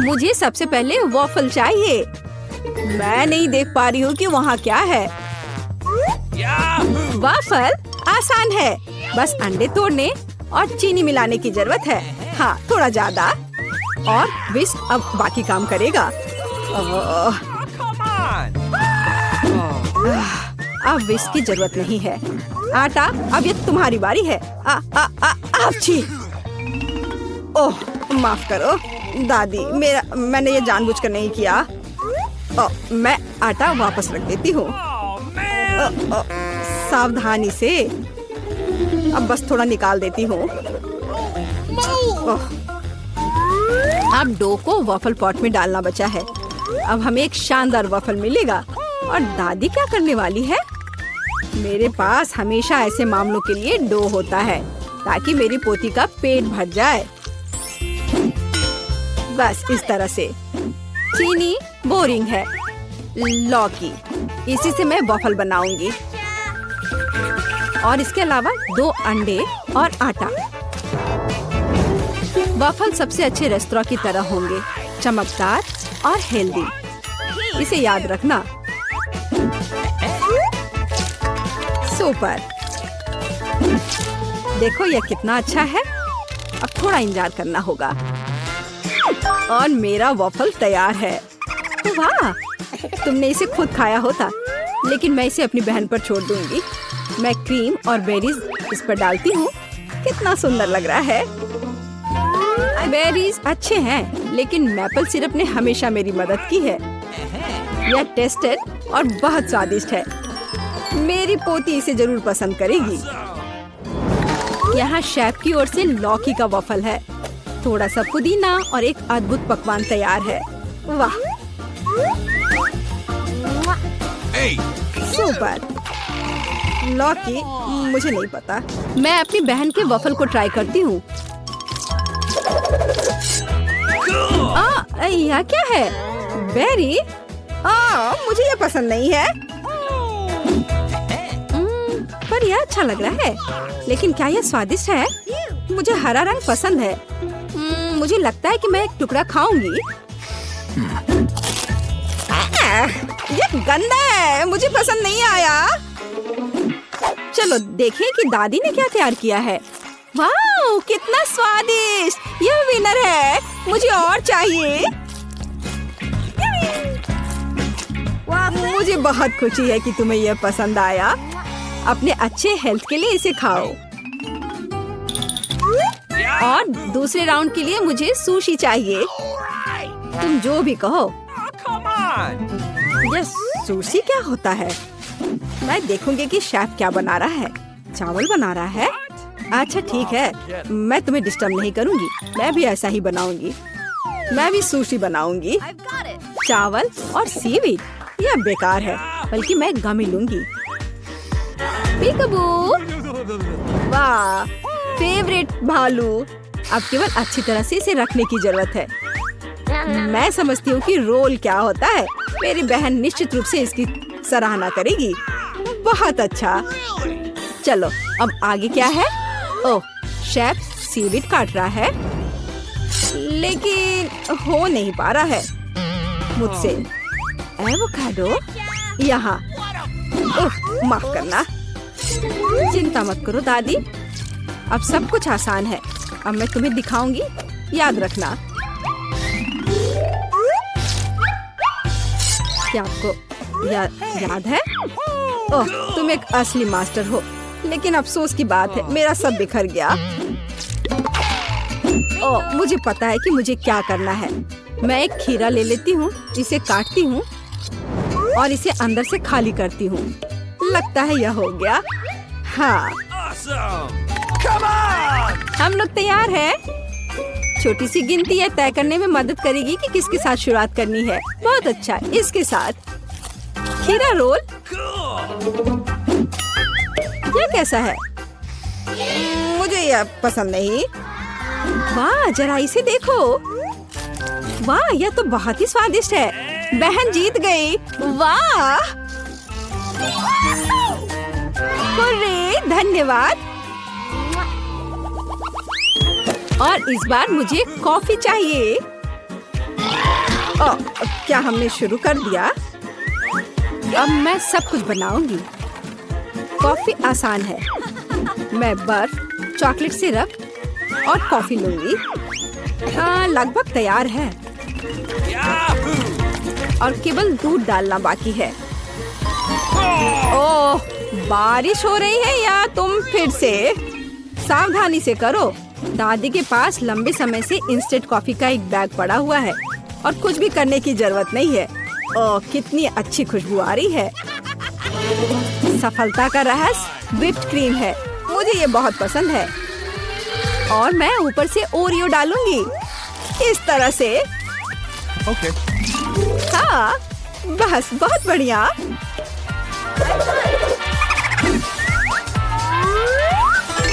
मुझे सबसे पहले वॉफल चाहिए। मैं नहीं देख पा रही हूँ कि वहाँ क्या है। वॉफल आसान है, बस अंडे तोड़ने और चीनी मिलाने की जरूरत है। हाँ, थोड़ा ज्यादा, और विस्क अब बाकी काम करेगा। अब विस्क की जरूरत नहीं है। आटा, अब ये तुम्हारी बारी है। आपची! ओह, माफ करो दादी, मैंने ये जानबूझकर नहीं किया। मैं आटा वापस रख देती हूँ। सावधानी से। अब बस थोड़ा निकाल देती हूँ। अब डो को वॉफल पॉट में डालना बचा है। अब हमें एक शानदार वॉफल मिलेगा। और दादी क्या करने वाली है? मेरे पास हमेशा ऐसे मामलों के लिए डो होता है, ताकि मेरी पोती का पेट भर जाए। बस इस तरह से। चीनी बोरिंग है। लौकी, इसी से मैं वॉफल बनाऊंगी। और इसके अलावा 2 अंडे और आटा। वॉफल सबसे अच्छे रेस्तरां की तरह होंगे, चमकदार और हेल्दी। इसे याद रखना। सुपर! देखो यह कितना अच्छा है। अब थोड़ा इंतजार करना होगा। और मेरा वॉफल तैयार है। वाह! तुमने इसे खुद खाया होता, लेकिन मैं इसे अपनी बहन पर छोड़ दूंगी। मैं क्रीम और बेरीज इस पर डालती हूँ। कितना सुंदर लग रहा है। बेरीज अच्छे हैं, लेकिन मैपल सिरप ने हमेशा मेरी मदद की है। यह टेस्टेड और बहुत स्वादिष्ट है। मेरी पोती इसे जरूर पसंद करेगी। यहाँ शेफ की ओर से लौकी का वॉफल है। थोड़ा सा पुदीना और एक अद्भुत पकवान तैयार है। वाह! सुपर! लौकी मुझे नहीं पता। मैं अपनी बहन के वॉफल को ट्राई करती हूँ। यह क्या है? बेरी? मुझे ये पसंद नहीं है। पर यह अच्छा लग रहा है। लेकिन क्या यह स्वादिष्ट है? मुझे हरा रंग पसंद है। मुझे लगता है कि मैं एक टुकड़ा खाऊंगी। ये गंदा है, मुझे पसंद नहीं आया। चलो देखें कि दादी ने क्या तैयार किया है। वाह, कितना स्वादिष्ट! यह विनर है। मुझे और चाहिए। मुझे बहुत खुशी है कि तुम्हें यह पसंद आया। अपने अच्छे हेल्थ के लिए इसे खाओ। और दूसरे राउंड के लिए मुझे सुशी चाहिए। तुम जो भी कहो। यह सुशी क्या होता है? मैं देखूंगी कि शेफ क्या बना रहा है। चावल बना रहा है? अच्छा ठीक है, मैं तुम्हें डिस्टर्ब नहीं करूंगी। मैं भी ऐसा ही बनाऊंगी। मैं भी सुशी बनाऊंगी। चावल और सीवीड, यह बेकार है, बल्कि मैं गमी लूंगी। पीकबू! वाह, फेवरेट भालू। अब केवल अच्छी तरह से इसे रखने की जरूरत है। मैं समझती हूँ कि रोल क्या होता है। मेरी बहन निश्चित रूप से इसकी सराहना करेगी। बहुत अच्छा। चलो अब आगे क्या है? ओह, शेफ सीवीड काट रहा है, लेकिन हो नहीं पा रहा है मुझसे। एवोकाडो यहाँ। माफ करना। चिंता मत करो दादी, अब सब कुछ आसान है। अब मैं तुम्हें दिखाऊंगी, याद रखना। क्या आपको याद है? ओह, तुम एक असली मास्टर हो। लेकिन अफसोस की बात है, मेरा सब बिखर गया। ओह, मुझे पता है कि मुझे क्या करना है। मैं एक खीरा ले लेती हूँ, इसे काटती हूँ और इसे अंदर से खाली करती हूँ। लगता है यह हो गया। हाँ, हम लोग तैयार हैं। छोटी सी गिनती यह तय करने में मदद करेगी कि किसके साथ शुरुआत करनी है। बहुत अच्छा, इसके साथ। खीरा रोल। यह कैसा है? मुझे यह पसंद नहीं। वाह, जरा इसे देखो। वाह, यह तो बहुत ही स्वादिष्ट है। बहन जीत गई। वाह, हुर्रे, धन्यवाद। और इस बार मुझे कॉफी चाहिए। क्या हमने शुरू कर दिया? अब मैं सब कुछ बनाऊंगी। कॉफी आसान है। मैं बर्फ, चॉकलेट सिरप और कॉफी लूंगी। लगभग तैयार है और केवल दूध डालना बाकी है। ओह, बारिश हो रही है या तुम फिर से? सावधानी से करो। दादी के पास लंबे समय से इंस्टेंट कॉफी का एक बैग पड़ा हुआ है और कुछ भी करने की जरूरत नहीं है। ओह, कितनी अच्छी खुशबू आ रही है। सफलता का रहस्य व्हिप्ड क्रीम है। मुझे ये बहुत पसंद है और मैं ऊपर से ओरियो डालूंगी इस तरह से। Okay. हाँ, बस बहुत बढ़िया।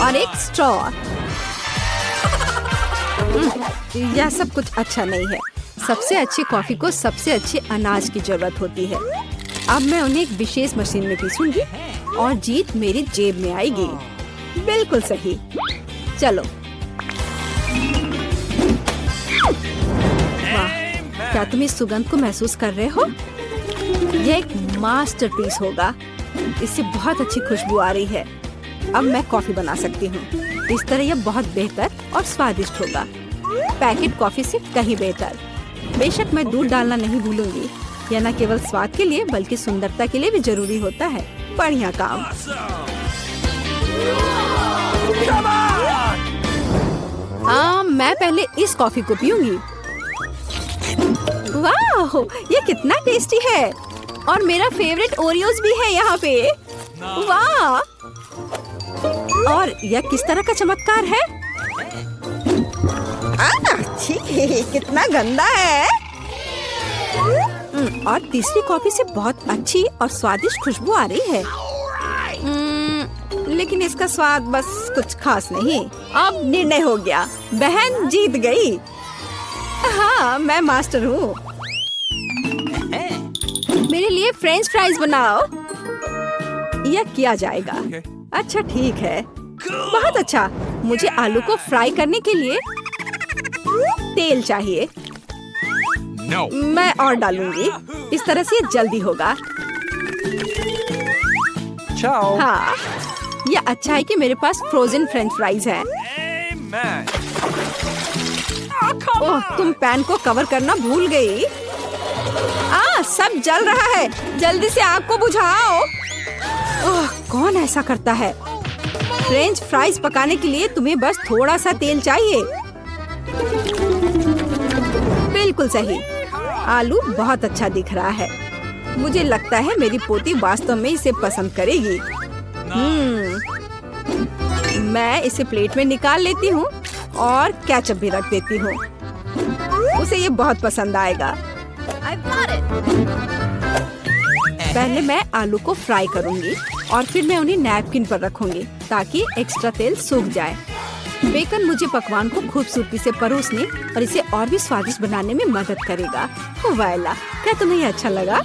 और एक स्ट्रॉ। यह सब कुछ अच्छा नहीं है। सबसे अच्छी कॉफी को सबसे अच्छे अनाज की जरूरत होती है। अब मैं उन्हें एक विशेष मशीन में पीसूंगी और जीत मेरी जेब में आएगी। बिल्कुल सही। चलो। वाह, क्या तुम इस सुगंध को महसूस कर रहे हो? यह एक मास्टरपीस होगा। इससे बहुत अच्छी खुशबू आ रही है। अब मैं कॉफी बना सकती हूँ। इस तरह यह बहुत बेहतर और स्वादिष्ट होगा। पैकेट कॉफी से कहीं बेहतर। बेशक मैं दूध डालना नहीं भूलूंगी। यह न केवल स्वाद के लिए बल्कि सुंदरता के लिए भी जरूरी होता है। बढ़िया काम। हाँ, मैं पहले इस कॉफी को पीऊंगी। वाह, ये कितना टेस्टी है। और मेरा फेवरेट ओरियोज भी है यहाँ पे। वाह, और यह किस तरह का चमत्कार है? कितना गंदा है। और तीसरी कॉफी से बहुत अच्छी और स्वादिष्ट खुशबू आ रही है। लेकिन इसका स्वाद बस कुछ खास नहीं। अब निर्णय हो गया। बहन जीत गई। हाँ, मैं मास्टर हूँ। मेरे लिए फ्रेंच फ्राइज बनाओ। यह किया जाएगा। अच्छा, ठीक है। बहुत अच्छा। मुझे आलू को फ्राई करने के लिए तेल चाहिए। No. मैं और डालूंगी। इस तरह से जल्दी होगा। Ciao. हाँ, यह अच्छा है कि मेरे पास फ्रोजन फ्रेंच फ्राइज हैं। Amen. ओह, तुम पैन को कवर करना भूल गई। सब जल रहा है। जल्दी से आग को बुझाओ। ओह, कौन ऐसा करता है? फ्रेंच फ्राइज पकाने के लिए तुम्हें बस थोड़ा सा तेल चाहिए। बिल्कुल सही। आलू बहुत अच्छा दिख रहा है। मुझे लगता है मेरी पोती वास्तव में इसे पसंद करेगी। मैं इसे प्लेट में निकाल लेती हूँ और केचप भी रख देती हूँ। उसे ये बहुत पसंद आएगा। पहले मैं आलू को फ्राई करूंगी और फिर मैं उन्हें नैपकिन पर रखूंगी ताकि एक्स्ट्रा तेल सूख जाए। बेकन मुझे पकवान को खूबसूरती से परोसने और इसे और भी स्वादिष्ट बनाने में मदद करेगा। वायला, क्या तुम्हें ये अच्छा लगा?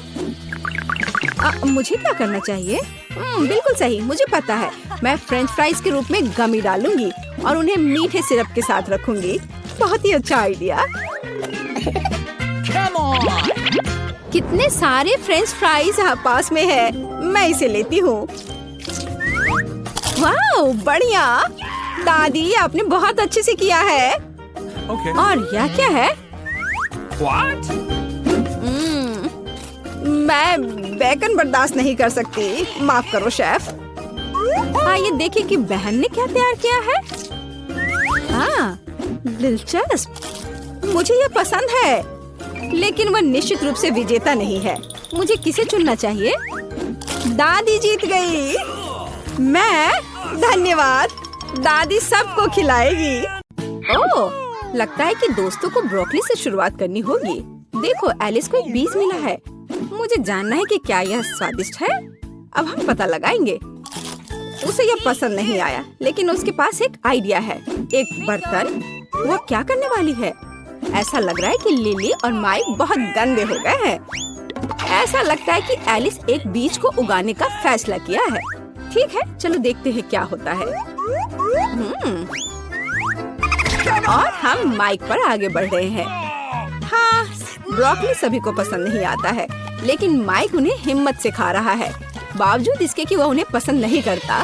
मुझे क्या करना चाहिए? बिल्कुल सही, मुझे पता है। मैं फ्रेंच फ्राइज के रूप में गमी डालूंगी और उन्हें मीठे सिरप के साथ रखूंगी। बहुत ही अच्छा आइडिया। कितने सारे फ्रेंच फ्राइज पास में है। मैं इसे लेती हूँ। वाह, बढ़िया। दादी, आपने बहुत अच्छे से किया है। Okay. और यह क्या है? What? मैं बेकन बर्दाश्त नहीं कर सकती। माफ करो शेफ। आइए देखें कि बहन ने क्या तैयार किया है। हाँ, दिलचस्प। मुझे ये पसंद है, लेकिन वह निश्चित रूप से विजेता नहीं है। मुझे किसे चुनना चाहिए? दादी जीत गई। मैं? धन्यवाद। दादी सबको खिलाएगी। ओह, लगता है कि दोस्तों को ब्रोकली से शुरुआत करनी होगी। देखो, एलिस को एक बीज मिला है। मुझे जानना है कि क्या यह स्वादिष्ट है। अब हम पता लगाएंगे। उसे यह पसंद नहीं आया, लेकिन उसके पास एक आइडिया है। एक बर्तन। वह क्या करने वाली है? ऐसा लग रहा है कि लिली और माइक बहुत गंदे हो गए हैं। ऐसा लगता है कि एलिस एक बीज को उगाने का फैसला किया है। ठीक है, चलो देखते हैं क्या होता है। और हम माइक पर आगे बढ़ रहे हैं। हाँ, ब्रोकली सभी को पसंद नहीं आता है, लेकिन माइक उन्हें हिम्मत से खा रहा है, बावजूद इसके कि वह उन्हें पसंद नहीं करता।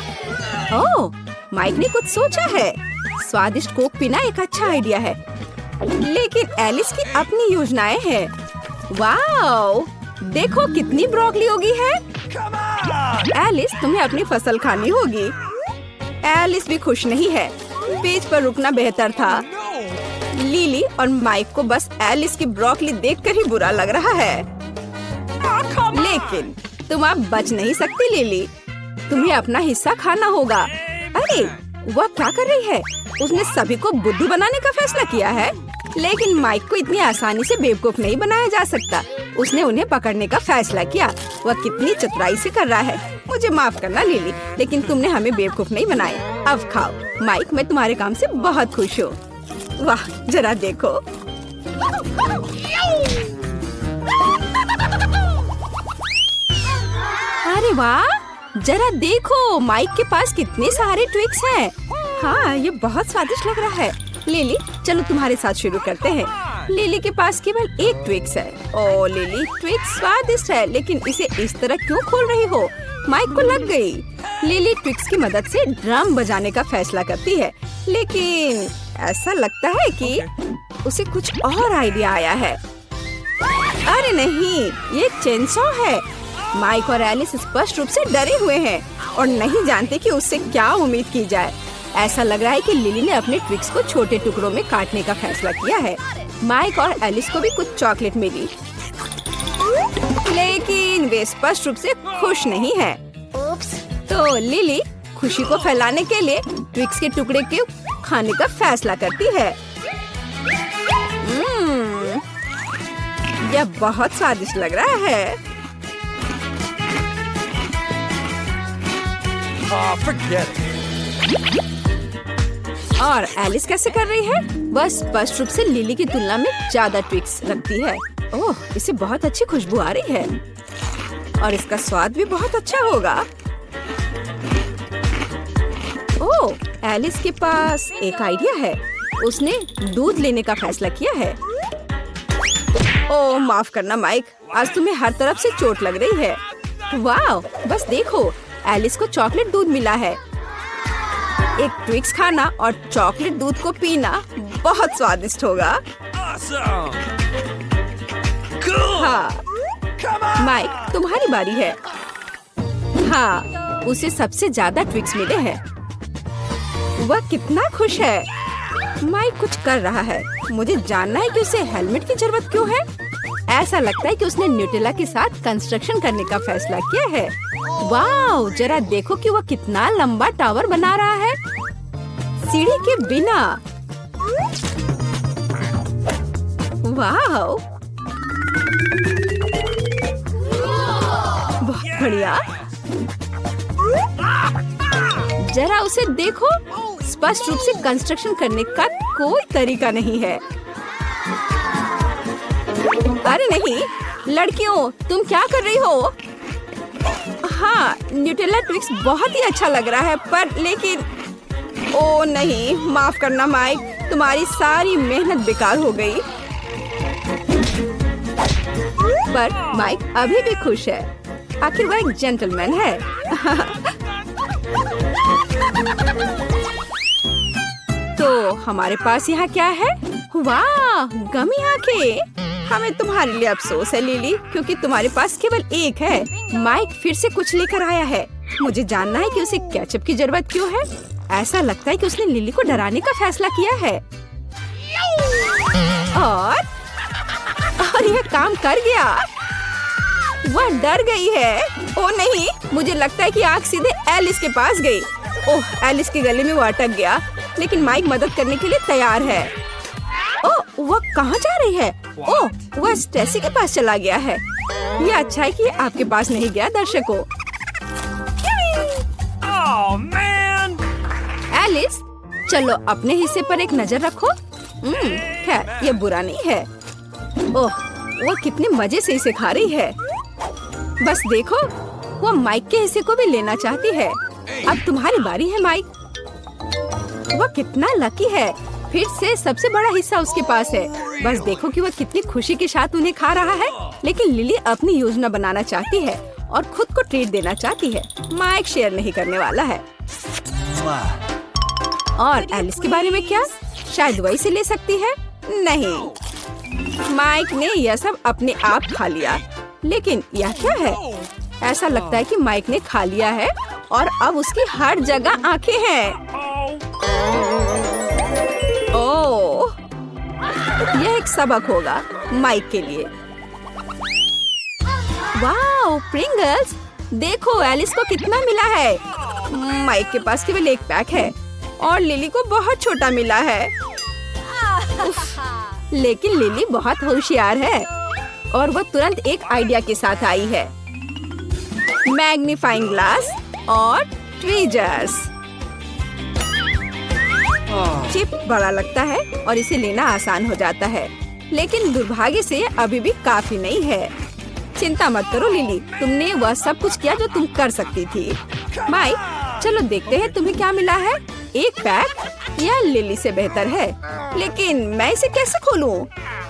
ओह, माइक ने कुछ सोचा है। स्वादिष्ट कोक पीना एक अच्छा आइडिया है, लेकिन एलिस की अपनी योजनाएं हैं। वाओ, देखो कितनी ब्रोकली होगी है। एलिस, तुम्हें अपनी फसल खानी होगी। एलिस भी खुश नहीं है। बीच पर रुकना बेहतर था। लिली और माइक को बस एलिस की ब्रोकली देखकर ही बुरा लग रहा है। लेकिन तुम अब बच नहीं सकती लिली, तुम्हें अपना हिस्सा खाना होगा। अरे, वह क्या कर रही है? उसने सभी को बुद्धू बनाने का फैसला किया है, लेकिन माइक को इतनी आसानी से बेवकूफ नहीं बनाया जा सकता। उसने उन्हें पकड़ने का फैसला किया। वह कितनी चतुराई से कर रहा है। मुझे माफ करना लिली, लेकिन तुमने हमें बेवकूफ नहीं बनाया। अब खाओ। माइक, मैं तुम्हारे काम से बहुत खुश हूँ। वाह, जरा देखो। अरे वाह, जरा देखो माइक के पास कितने सारे ट्विक्स हैं। हाँ, ये बहुत स्वादिष्ट लग रहा है। लिली, चलो तुम्हारे साथ शुरू करते हैं। लिली के पास केवल एक ट्विक्स है। ओ लिली, ट्विक्स स्वादिष्ट है, लेकिन इसे इस तरह क्यों खोल रही हो? माइक को लग गई। लिली ट्विक्स की मदद से ड्रम बजाने का फैसला करती है, लेकिन ऐसा लगता है कि उसे कुछ और आइडिया आया है। अरे नहीं, ये चेनसॉ है। माइक और एलिस स्पष्ट रूप से डरे हुए हैं और नहीं जानते कि उससे क्या उम्मीद की जाए। ऐसा लग रहा है कि लिली ने अपने ट्विक्स को छोटे टुकड़ों में काटने का फैसला किया है। माइक और एलिस को भी कुछ चॉकलेट मिली, लेकिन वे स्पष्ट रूप से खुश नहीं है। तो लिली खुशी को फैलाने के लिए ट्विक्स के टुकड़े के खाने का फैसला करती है। यह बहुत स्वादिष्ट लग रहा है। Forget it. और एलिस कैसे कर रही है? वह स्पष्ट रूप से लिली की तुलना में ज्यादा ट्विक्स रखती है। ओह, इसे बहुत अच्छी खुशबू आ रही है और इसका स्वाद भी बहुत अच्छा होगा। ओह, एलिस के पास एक आइडिया है। उसने दूध लेने का फैसला किया है। ओह, माफ करना माइक, आज तुम्हें हर तरफ से चोट लग रही है। वाह, बस देखो, एलिस को चॉकलेट दूध मिला है। एक ट्विक्स खाना और चॉकलेट दूध को पीना बहुत स्वादिष्ट होगा। Awesome. Cool. हाँ, Come on. माइक, तुम्हारी बारी है। हाँ, उसे सबसे ज्यादा ट्विक्स मिले हैं। वह कितना खुश है। माइक कुछ कर रहा है। मुझे जानना है कि उसे हेलमेट की जरूरत क्यों है। ऐसा लगता है कि उसने न्यूटेला के साथ कंस्ट्रक्शन करने का फैसला किया है। वाओ, जरा देखो कि वह कितना लंबा टावर बना रहा है सीढ़ी के बिना। वाओ, बहुत बढ़िया। जरा उसे देखो, स्पष्ट रूप से कंस्ट्रक्शन करने का कोई तरीका नहीं है। अरे नहीं, लड़कियों, तुम क्या कर रही हो? हाँ, न्यूटेला ट्विक्स बहुत ही अच्छा लग रहा है, पर लेकिन ओ नहीं, माफ करना माइक, तुम्हारी सारी मेहनत बेकार हो गई। पर माइक अभी भी खुश है। आखिर वह एक जेंटलमैन है। तो हमारे पास यहाँ क्या है? वाह, गमी आंखें। हमें तुम्हारे लिए अफसोस है लिली, क्योंकि तुम्हारे पास केवल एक है। माइक फिर से कुछ लेकर आया है। मुझे जानना है कि उसे केचप की जरूरत क्यों है। ऐसा लगता है कि उसने लिली को डराने का फैसला किया है। और यह काम कर गया। वह डर गई है। ओ नहीं, मुझे लगता है कि आग सीधे एलिस के पास गई। ओह, एलिस के गले में वो अटक गया, लेकिन माइक मदद करने के लिए तैयार है। ओह, वह कहाँ जा रही है? ओह, वह स्टेसी के पास चला गया है। यह अच्छा है कि आपके पास नहीं गया। दर्शकों, Oh man. एलिस, चलो अपने हिस्से पर एक नजर रखो। खैर, यह बुरा नहीं है। ओह, वह कितने मजे से इसे खा रही है। बस देखो, वह माइक के हिस्से को भी लेना चाहती है। अब तुम्हारी बारी है माइक। वह कितना लकी है, फिर से सबसे बड़ा हिस्सा उसके पास है। बस देखो कि वह कितनी खुशी के साथ उन्हें खा रहा है। लेकिन लिली अपनी योजना बनाना चाहती है और खुद को ट्रीट देना चाहती है। माइक शेयर नहीं करने वाला है। और एलिस के बारे में क्या? शायद वही से ले सकती है। नहीं, माइक ने यह सब अपने आप खा लिया। लेकिन यह क्या है? ऐसा लगता है कि माइक ने खा लिया है और अब उसकी हर जगह आंखें हैं। ओह, यह एक सबक होगा माइक के लिए। Wow, Pringles! देखो एलिस को कितना मिला है। माइक के पास केवल एक पैक है और लिली को बहुत छोटा मिला है। लेकिन लिली बहुत होशियार है और वह तुरंत एक आइडिया के साथ आई है। मैग्नीफाइंग ग्लास और ट्वीजर्स। चिप बड़ा लगता है और इसे लेना आसान हो जाता है। लेकिन दुर्भाग्य से अभी भी काफी नहीं है। चिंता मत करो लिली, तुमने वह सब कुछ किया जो तुम कर सकती थी। माइक, चलो देखते हैं तुम्हें क्या मिला है। एक पैक या लिली से बेहतर है। लेकिन मैं इसे कैसे खोलूं?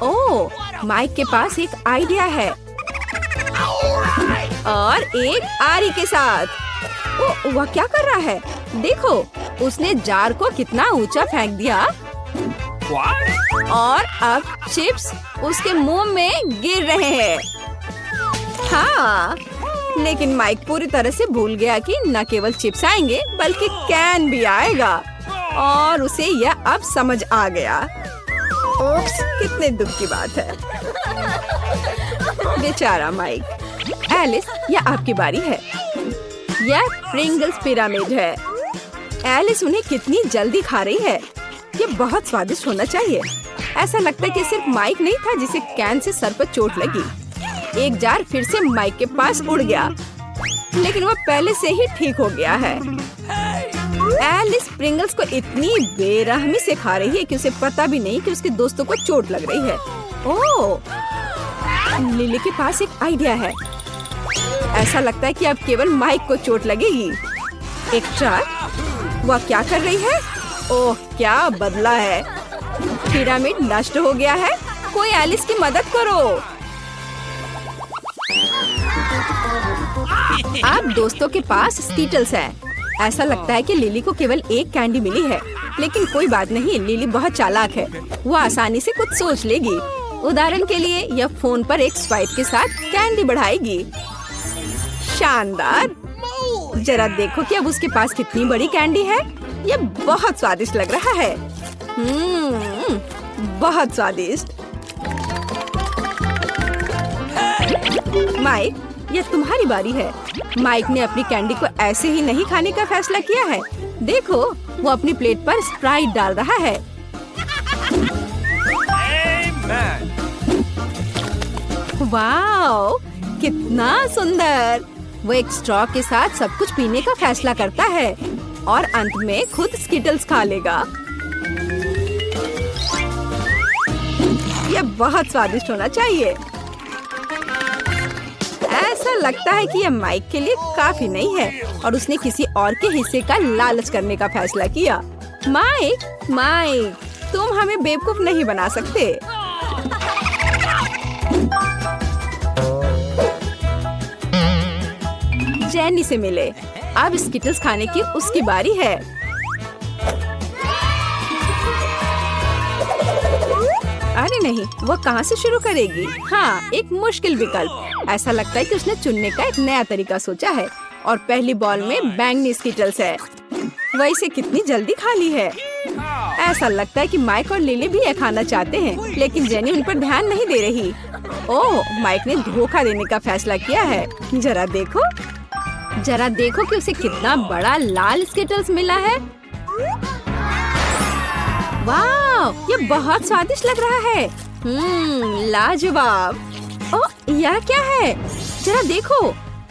ओह, माइक के पास एक आइडिया है और एक आरी के साथ। ओह, वह क्या कर रहा है? देखो, उसने जार को कितना ऊंचा फेंक दिया और अब चिप्स उसके मुंह में गिर रहे हैं। हाँ, लेकिन माइक पूरी तरह से भूल गया कि न केवल चिप्स आएंगे बल्कि कैन भी आएगा और उसे यह अब समझ आ गया। ओप्स, कितने दुख की बात है। बेचारा माइक। एलिस, यह आपकी बारी है। यह प्रिंगल्स पिरामिड है। एलिस उन्हें कितनी जल्दी खा रही है। यह बहुत स्वादिष्ट होना चाहिए। ऐसा लगता है कि सिर्फ माइक नहीं था जिसे कैन से सर पर चोट लगी। एक जार फिर से माइक के पास उड़ गया, लेकिन वह पहले से ही ठीक हो गया है। एलिस प्रिंगल्स को इतनी बेरहमी से खा रही है कि उसे पता भी नहीं कि उसके दोस्तों को चोट लग रही है। ओह, लिली के पास एक आइडिया है। ऐसा लगता है कि अब केवल माइक को चोट लगेगी। एक ट्रक, वह क्या कर रही है? ओह, क्या बदला है। पिरामिड नष्ट हो गया है। कोई एलिस की मदद करो। अब दोस्तों के पास स्कीटल्स है। ऐसा लगता है कि लिली को केवल एक कैंडी मिली है, लेकिन कोई बात नहीं, लिली बहुत चालाक है। वो आसानी से कुछ सोच लेगी। उदाहरण के लिए यह फोन पर एक स्वाइप के साथ कैंडी बढ़ाएगी। शानदार! जरा देखो कि अब उसके पास कितनी बड़ी कैंडी है। यह बहुत स्वादिष्ट लग रहा है। बहुत स्वादिष्ट। माइक, यह तुम्हारी बारी है। माइक ने अपनी कैंडी को ऐसे ही नहीं खाने का फैसला किया है। देखो, वो अपनी प्लेट पर स्प्राइट डाल रहा है। वाओ, कितना सुंदर! वो एक स्ट्रॉ के साथ सब कुछ पीने का फैसला करता है और अंत में खुद स्किटल्स खा लेगा। यह बहुत स्वादिष्ट होना चाहिए। ऐसा लगता है कि यह माइक के लिए काफी नहीं है और उसने किसी और के हिस्से का लालच करने का फैसला किया। माइक, तुम हमें बेवकूफ नहीं बना सकते। जेनी से मिले। अब स्किटल्स खाने की उसकी बारी है। अरे नहीं, वो कहाँ से शुरू करेगी? हाँ, एक मुश्किल विकल्प। ऐसा लगता है कि उसने चुनने का एक नया तरीका सोचा है और पहली बॉल में बैंगनी स्किटल्स है। वह इसे कितनी जल्दी खा ली है। ऐसा लगता है कि माइक और लिली भी यह खाना चाहते हैं, लेकिन जेनी उन पर ध्यान नहीं दे रही। ओह, माइक ने धोखा देने का फैसला किया है। जरा देखो कि उसे कितना बड़ा लाल स्किटल्स मिला है। वाह, ये बहुत स्वादिष्ट लग रहा है। लाजवाब। ओह, यह क्या है? जरा देखो,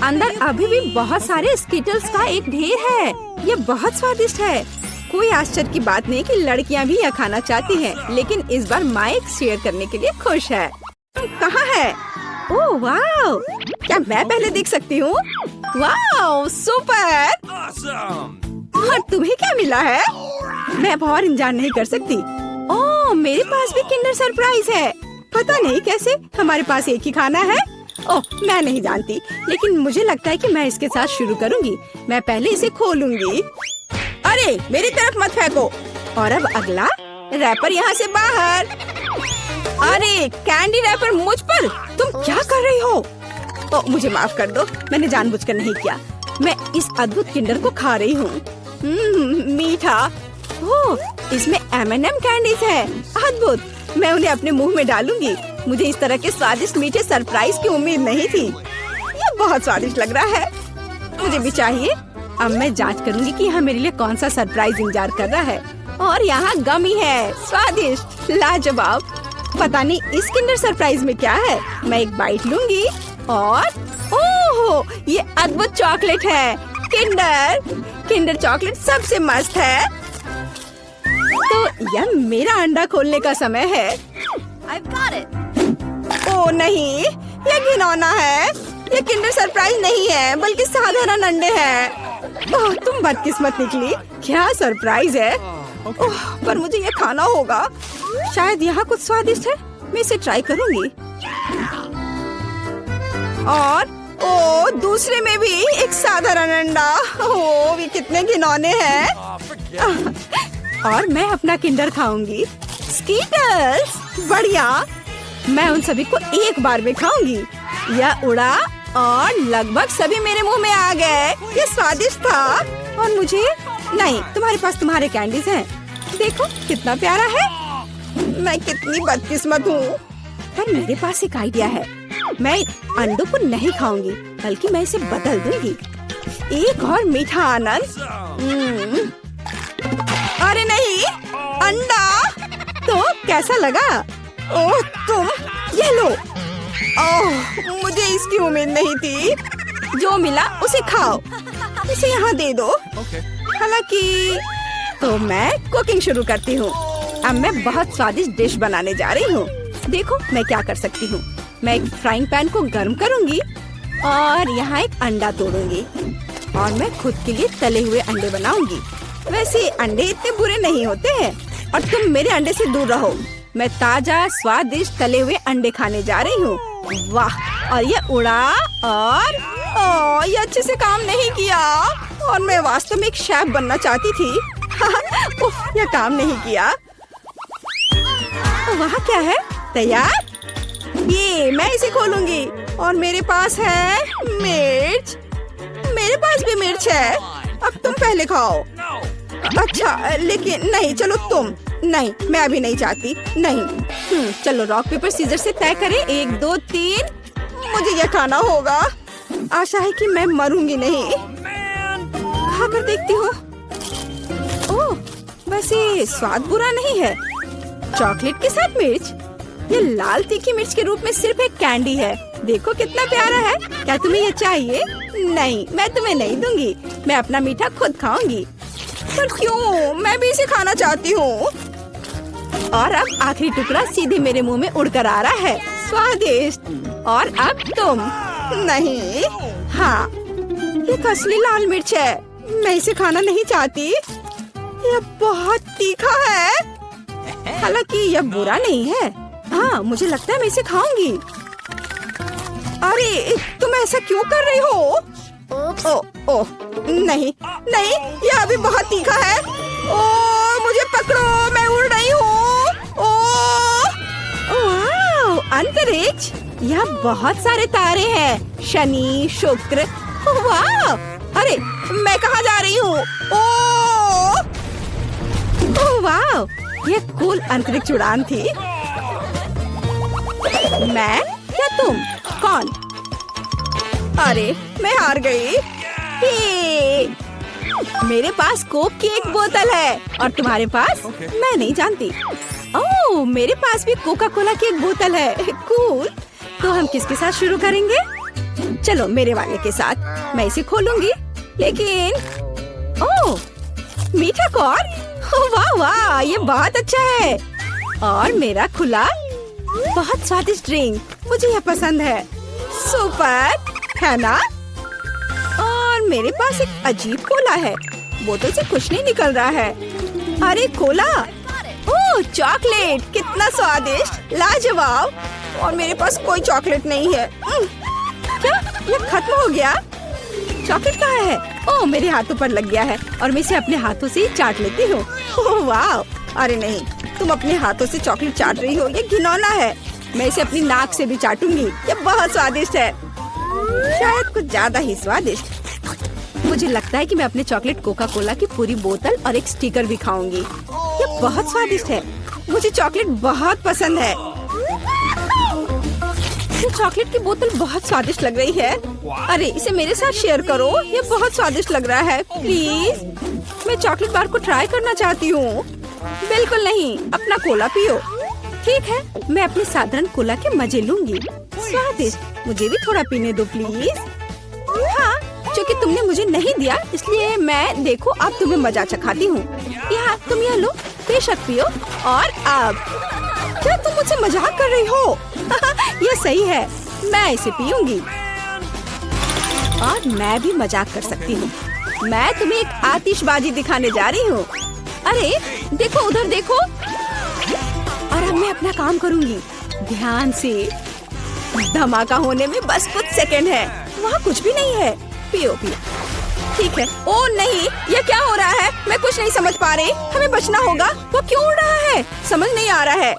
अंदर अभी भी बहुत सारे स्किटल्स का एक ढेर है। ये बहुत स्वादिष्ट है। कोई आश्चर्य की बात नहीं कि लड़कियां भी यह खाना चाहती हैं, लेकिन इस बार माइक शेयर करने के लिए खुश है। कहाँ है? ओह वाह, क्या मैं पहले देख सकती हूँ? वाह, सुपर! Awesome! और तुम्हें क्या मिला है? मैं अब और इंतजार नहीं कर सकती। ओह, ओह, मेरे पास भी किंडर सरप्राइज है। पता नहीं कैसे हमारे पास एक ही खाना है। ओह, मैं नहीं जानती, लेकिन मुझे लगता है कि मैं इसके साथ शुरू करूंगी। मैं पहले इसे खोलूंगी। अरे मेरी तरफ मत फेंको। और अब अगला रैपर यहाँ से बाहर। अरे कैंडी रैपर मुझ पर, तुम क्या कर रही हो? ओह, मुझे माफ कर दो, मैंने जानबूझकर नहीं किया। मैं इस अद्भुत किंडर को खा रही हूँ। मीठा। ओह, इसमें M&M कैंडीज है। अद्भुत, मैं उन्हें अपने मुंह में डालूंगी। मुझे इस तरह के स्वादिष्ट मीठे सरप्राइज की उम्मीद नहीं थी। ये बहुत स्वादिष्ट लग रहा है, मुझे भी चाहिए। अब मैं जांच करूंगी कि यहाँ मेरे लिए कौन सा सरप्राइज इंतजार कर रहा है। और यहाँ गमी है, स्वादिष्ट, लाजवाब। पता नहीं इस किंडर सरप्राइज में क्या है। मैं एक बाइट लूंगी और ओह, ये अद्भुत चॉकलेट है। किंडर चॉकलेट सबसे मस्त है। तो यह मेरा अंडा खोलने का समय है। I've got it. ओह नहीं, यह घिनौना है। यह किंडर सरप्राइज नहीं है, बल्कि साधारण अंडे हैं। ओह, तुम बदकिस्मत निकली। क्या सरप्राइज है। ओह, पर मुझे यह खाना होगा। शायद यहाँ कुछ स्वादिष्ट है, मैं इसे ट्राई करूंगी। और ओह, दूसरे में भी एक साधारण अंडा। ओह, ये कितने घिनौने हैं। और मैं अपना किंडर खाऊंगी। स्कीटर्स, बढ़िया। मैं उन सभी को एक बार में खाऊंगी। यह उड़ा और लगभग सभी मेरे मुंह में आ गए। ये स्वादिष्ट था। और मुझे नहीं, तुम्हारे पास तुम्हारे कैंडीज हैं। देखो कितना प्यारा है। मैं कितनी बदकिस्मत हूँ। पर मेरे पास एक आइडिया है। मैं अंडों को नहीं खाऊंगी, बल्कि मैं इसे बदल दूंगी। एक और मीठा आनंद। अरे नहीं, अंडा। तो कैसा लगा? ओह, तुम ये लो। ओह, मुझे इसकी उम्मीद नहीं थी। जो मिला उसे खाओ। इसे यहाँ दे दो। हालांकि तो मैं कुकिंग शुरू करती हूँ। अब मैं बहुत स्वादिष्ट डिश बनाने जा रही हूँ। देखो मैं क्या कर सकती हूँ। मैं एक फ्राइंग पैन को गर्म करूँगी और यहाँ एक अंडा तोड़ूंगी और मैं खुद के लिए तले हुए अंडे बनाऊंगी। वैसे अंडे इतने बुरे नहीं होते हैं और तुम मेरे अंडे से दूर रहो। मैं ताजा स्वादिष्ट तले हुए अंडे खाने जा रही हूँ। वाह, और ये उड़ा और ये अच्छे से काम नहीं किया। और मैं वास्तव में एक शेफ बनना चाहती थी। उफ, यह काम नहीं किया। वहाँ क्या है? तैयार? ये मैं इसे खोलूंगी और मेरे पास है मिर्च। मेरे पास भी मिर्च है। अब तुम पहले खाओ। अच्छा, लेकिन नहीं, चलो तुम। नहीं, मैं अभी नहीं चाहती। नहीं। चलो रॉक पेपर सीजर से तय करें। 1 2 3। मुझे यह खाना होगा। आशा है कि मैं मरूंगी नहीं। खाकर देखती हूँ। ओह, वैसे स्वाद बुरा नहीं है। चॉकलेट के साथ मिर्च। ये लाल तीखी मिर्च के रूप में सिर्फ एक कैंडी है। देखो कितना प्यारा है। क्या तुम्हें ये चाहिए? नहीं, मैं तुम्हें नहीं दूंगी। मैं अपना मीठा खुद खाऊंगी। पर क्यों? मैं भी इसे खाना चाहती हूँ। और अब आखिरी टुकड़ा सीधे मेरे मुंह में उड़कर आ रहा है। स्वादिष्ट। और अब तुम। नहीं। हाँ, ये असली लाल मिर्च है। मैं इसे खाना नहीं चाहती। यह बहुत तीखा है। हालांकि यह बुरा नहीं है। हाँ, मुझे लगता है मैं इसे खाऊंगी। अरे तुम ऐसा क्यों कर रही हो? ओह, नहीं नहीं, यह अभी बहुत तीखा है। ओह, मुझे पकड़ो, मैं उड़ रही हूँ। ओह, अंतरिक्ष। यहाँ बहुत सारे तारे हैं। शनि, शुक्र। वाह, अरे मैं कहाँ जा रही हूँ? ओह वाह, ये कूल अंतरिक्ष उड़ान थी। मैं या तुम? कौन? अरे मैं हार गई। मेरे पास कोक की एक बोतल है और तुम्हारे पास? मैं नहीं जानती। ओह, मेरे पास भी कोका कोला की एक बोतल है। कूल। तो हम किसके साथ शुरू करेंगे? चलो मेरे वाले के साथ। मैं इसे खोलूंगी। लेकिन ओह, मीठा कॉर्न। वाह वाह, ये बहुत अच्छा है। और मेरा खुला बहुत स्वादिष्ट ड्रिंक। मुझे यह पसंद है। सुपर है ना? और मेरे पास एक अजीब कोला है। बोतल से कुछ नहीं निकल रहा है। अरे कोला। ओह, ओह चॉकलेट, कितना स्वादिष्ट, लाजवाब। और मेरे पास कोई चॉकलेट नहीं है। क्या ये खत्म हो गया? चॉकलेट कहाँ है? ओह मेरे हाथों पर लग गया है और मैं इसे अपने हाथों से ही चाट लेती हूँ। ओह वाह! अरे नहीं, तुम अपने हाथों से चॉकलेट चाट रही हो, ये घिनौना है। मैं इसे अपनी नाक से भी चाटूंगी। ये बहुत स्वादिष्ट है, शायद कुछ ज्यादा ही स्वादिष्ट। मुझे लगता है कि मैं अपने चॉकलेट कोका कोला की पूरी बोतल और एक स्टिकर भी खाऊंगी। ये बहुत स्वादिष्ट है, मुझे चॉकलेट बहुत पसंद है। ये चॉकलेट की बोतल बहुत स्वादिष्ट लग रही है। अरे इसे मेरे साथ शेयर करो, ये बहुत स्वादिष्ट लग रहा है। प्लीज, मैं चॉकलेट बार को ट्राई करना चाहती हूँ। बिल्कुल नहीं, अपना कोला पियो। ठीक है, मैं अपने साधारण कोला के मजे लूंगी। स्वादिष्ट, मुझे भी थोड़ा पीने दो प्लीज। हाँ, क्योंकि तुमने मुझे नहीं दिया इसलिए मैं, देखो अब तुम्हें मजा चखाती हूँ। यहाँ तुम यह लो, बेशक पियो। और अब क्या तुम मुझसे मजाक कर रही हो? ये सही है, मैं इसे पीऊंगी। और मैं भी मजाक कर सकती हूँ। मैं तुम्हें एक आतिशबाजी दिखाने जा रही हूँ। अरे देखो, उधर देखो। और अब मैं अपना काम करूँगी ध्यान से। धमाका होने में बस कुछ सेकंड है। वहाँ कुछ भी नहीं है। पियो पियो। ठीक है। ओ नहीं, ये क्या हो रहा है? मैं कुछ नहीं समझ पा रही। हमें बचना होगा। वो क्यों उड़ रहा है? समझ नहीं आ रहा है।